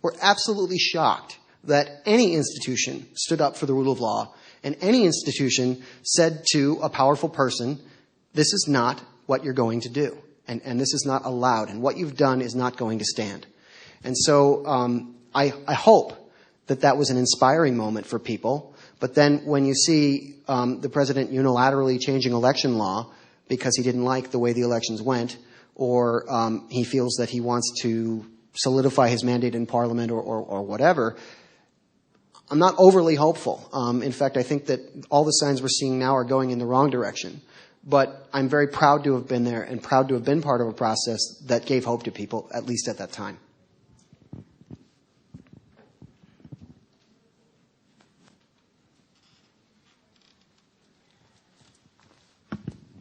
were absolutely shocked that any institution stood up for the rule of law and any institution said to a powerful person, this is not what you're going to do, and this is not allowed, and what you've done is not going to stand. And so I hope that that was an inspiring moment for people. But then when you see the president unilaterally changing election law because he didn't like the way the elections went, or he feels that he wants to solidify his mandate in Parliament or whatever, I'm not overly hopeful. In fact, I think that all the signs we're seeing now are going in the wrong direction. But I'm very proud to have been there and proud to have been part of a process that gave hope to people, at least at that time.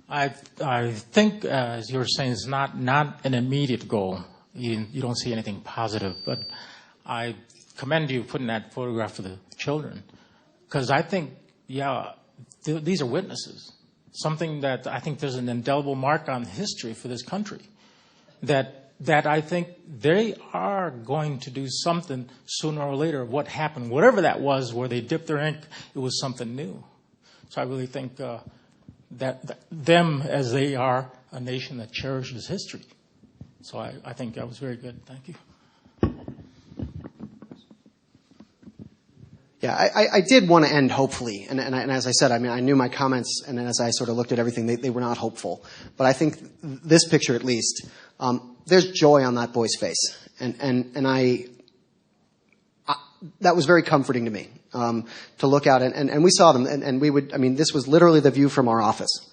I think, as you were saying, it's not an immediate goal. You don't see anything positive. But I commend you putting that photograph of the children. Because I think, these are witnesses. Something that I think there's an indelible mark on history for this country. That I think they are going to do something sooner or later. What happened, whatever that was, where they dipped their ink, it was something new. So I really think that them, as they are a nation that cherishes history. So I think that was very good. Thank you. Yeah, I did want to end hopefully, and as I said, I mean, I knew my comments, and as I sort of looked at everything, they were not hopeful. But I think this picture, at least, there's joy on that boy's face, and that was very comforting to me to look out, and we saw them, and we would, I mean, this was literally the view from our office,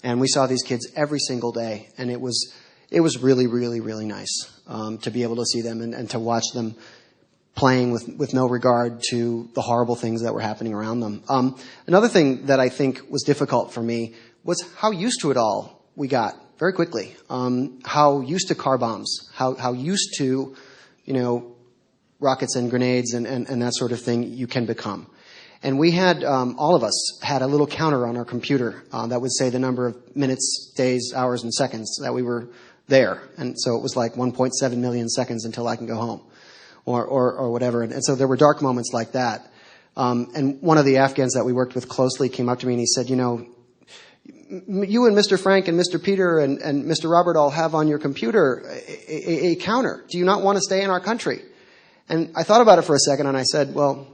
and we saw these kids every single day, and it was really, really, really nice to be able to see them and to watch them playing with no regard to the horrible things that were happening around them. Another thing that I think was difficult for me was how used to it all we got very quickly. How used to car bombs, how used to, rockets and grenades and that sort of thing you can become. And we had, all of us had a little counter on our computer that would say the number of minutes, days, hours, and seconds that we were there. And so it was like 1.7 million seconds until I can go home. Or whatever. And so there were dark moments like that. And one of the Afghans that we worked with closely came up to me and he said, you and Mr. Frank and Mr. Peter and Mr. Robert all have on your computer a counter. Do you not want to stay in our country? And I thought about it for a second and I said, well,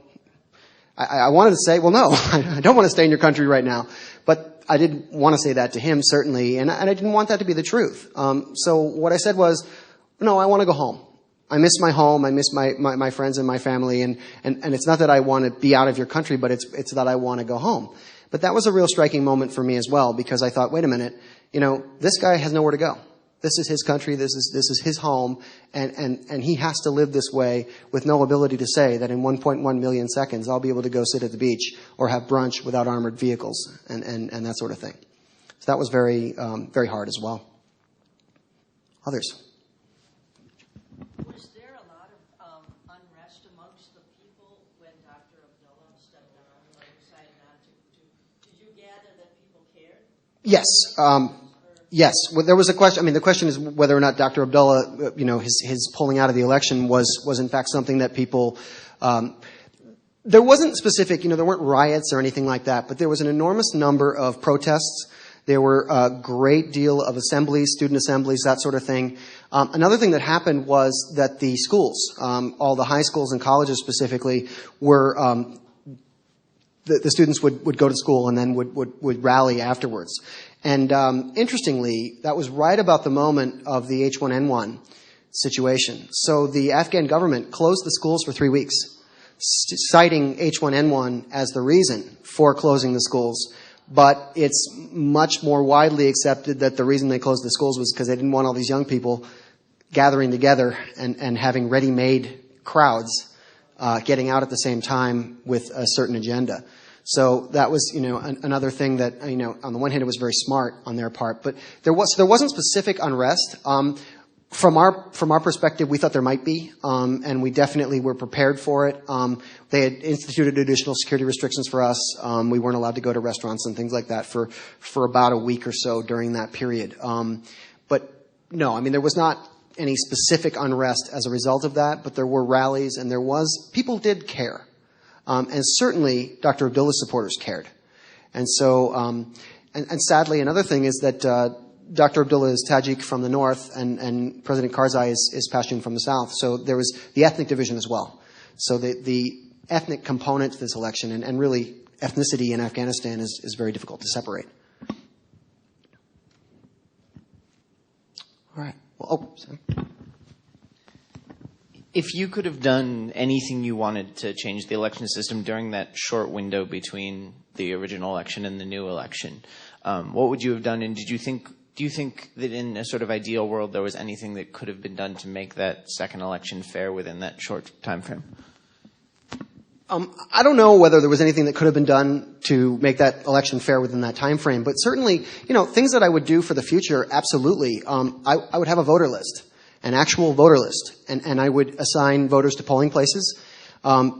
I wanted to say, well, no, I don't want to stay in your country right now. But I didn't want to say that to him, certainly. And I didn't want that to be the truth. So what I said was, no, I want to go home. I miss my home. I miss my friends and my family. And it's not that I want to be out of your country, but it's that I want to go home. But that was a real striking moment for me as well, because I thought, wait a minute, this guy has nowhere to go. This is his country. This is his home. And he has to live this way with no ability to say that in 1.1 million seconds, I'll be able to go sit at the beach or have brunch without armored vehicles and that sort of thing. So that was very, very hard as well. Others? Was there a lot of unrest amongst the people when Dr. Abdullah stepped down or decided not to? Did you gather that people cared? Yes. Yes. Well, there was a question. I mean, the question is whether or not Dr. Abdullah, his pulling out of the election was in fact something that people. There wasn't specific. There weren't riots or anything like that, but there was an enormous number of protests. There were a great deal of assemblies, student assemblies, that sort of thing. Another thing that happened was that the schools, all the high schools and colleges specifically, were the students would go to school and then would rally afterwards. And interestingly, that was right about the moment of the H1N1 situation. So the Afghan government closed the schools for 3 weeks, citing H1N1 as the reason for closing the schools. But it's much more widely accepted that the reason they closed the schools was because they didn't want all these young people gathering together and having ready-made crowds getting out at the same time with a certain agenda. So that was, another thing that, on the one hand, it was very smart on their part, but there wasn't specific unrest. From our perspective, we thought there might be, and we definitely were prepared for it. They had instituted additional security restrictions for us. We weren't allowed to go to restaurants and things like that for about a week or so during that period. But no, I mean, there was not any specific unrest as a result of that, but there were rallies and people did care. And certainly Dr. Abdullah's supporters cared. And so, and sadly, another thing is that Dr. Abdullah is Tajik from the north, and President Karzai is Pashtun from the south. So there was the ethnic division as well. So the ethnic component to this election, and really ethnicity in Afghanistan is very difficult to separate. All right. Well, sorry. If you could have done anything you wanted to change the election system during that short window between the original election and the new election, what would you have done? And do you think that in a sort of ideal world there was anything that could have been done to make that second election fair within that short time frame? I don't know whether there was anything that could have been done to make that election fair within that time frame, but certainly, things that I would do for the future, absolutely. I would have a voter list, an actual voter list, and I would assign voters to polling places,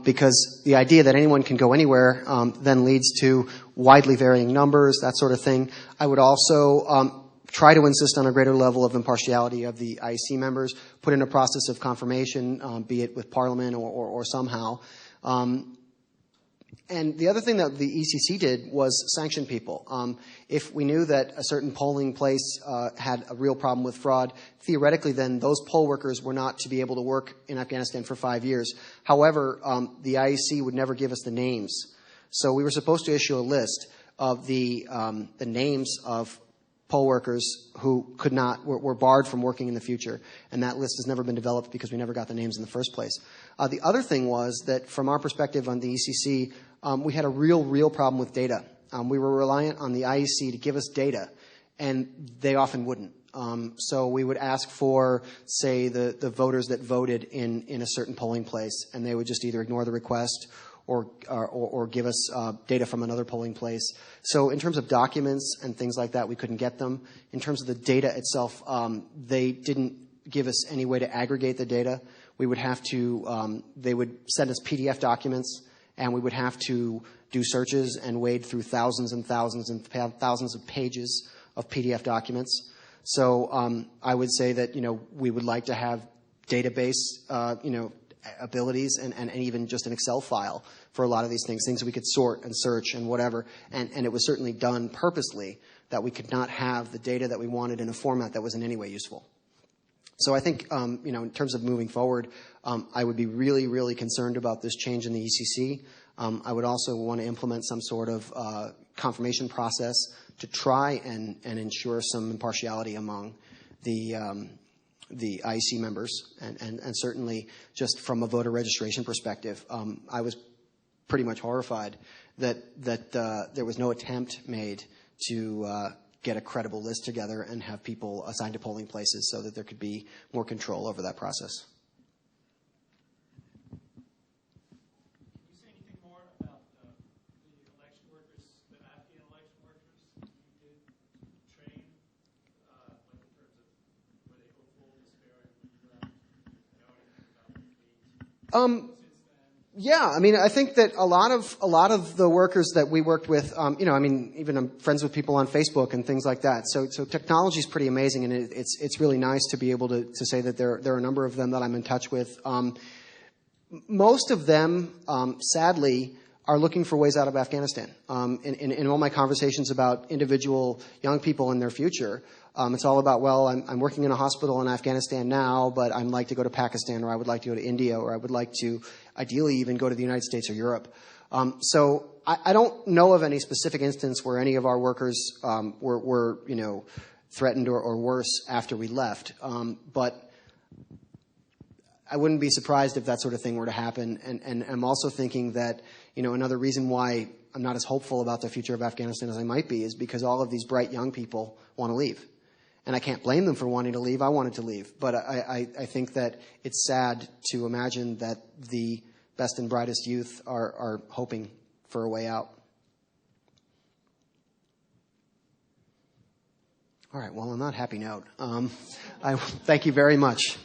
because the idea that anyone can go anywhere then leads to widely varying numbers, that sort of thing. I would also try to insist on a greater level of impartiality of the IEC members, put in a process of confirmation, be it with Parliament or somehow. And the other thing that the ECC did was sanction people. If we knew that a certain polling place had a real problem with fraud, theoretically then those poll workers were not to be able to work in Afghanistan for 5 years. However, the IEC would never give us the names. So we were supposed to issue a list of the names of poll workers who were barred from working in the future, and that list has never been developed because we never got the names in the first place. The other thing was that from our perspective on the ECC, we had a real problem with data. We were reliant on the IEC to give us data, and they often wouldn't. So we would ask for, say, the voters that voted in a certain polling place, and they would just either ignore the request or give us data from another polling place. So in terms of documents and things like that, we couldn't get them. In terms of the data itself, they didn't give us any way to aggregate the data. We would have to, they would send us PDF documents, and we would have to do searches and wade through thousands and thousands and thousands of pages of PDF documents. So I would say that, we would like to have database, abilities and even just an Excel file for a lot of these things we could sort and search and whatever. And it was certainly done purposely that we could not have the data that we wanted in a format that was in any way useful. So I think, in terms of moving forward, I would be really concerned about this change in the ECC. I would also want to implement some sort of confirmation process to try and ensure some impartiality among the IEC members, and certainly just from a voter registration perspective, I was pretty much horrified that there was no attempt made to get a credible list together and have people assigned to polling places so that there could be more control over that process. Can you say anything more about the election workers, the Afghan election workers you did train, like in terms of were they hopeful, despairing, know anything about the Yeah, I think that a lot of the workers that we worked with, even I'm friends with people on Facebook and things like that. So technology is pretty amazing, and it's really nice to be able to say that there are a number of them that I'm in touch with. Most of them, sadly, are looking for ways out of Afghanistan. In all my conversations about individual young people and their future, it's all about, well, I'm working in a hospital in Afghanistan now, but I'd like to go to Pakistan, or I would like to go to India, or I would like to ideally even go to the United States or Europe. So I don't know of any specific instance where any of our workers were threatened or worse after we left. But I wouldn't be surprised if that sort of thing were to happen. And I'm also thinking that, another reason why I'm not as hopeful about the future of Afghanistan as I might be is because all of these bright young people want to leave. And I can't blame them for wanting to leave. I wanted to leave. But I think that it's sad to imagine that the best and brightest youth are hoping for a way out. All right, well, on that happy note, I thank you very much.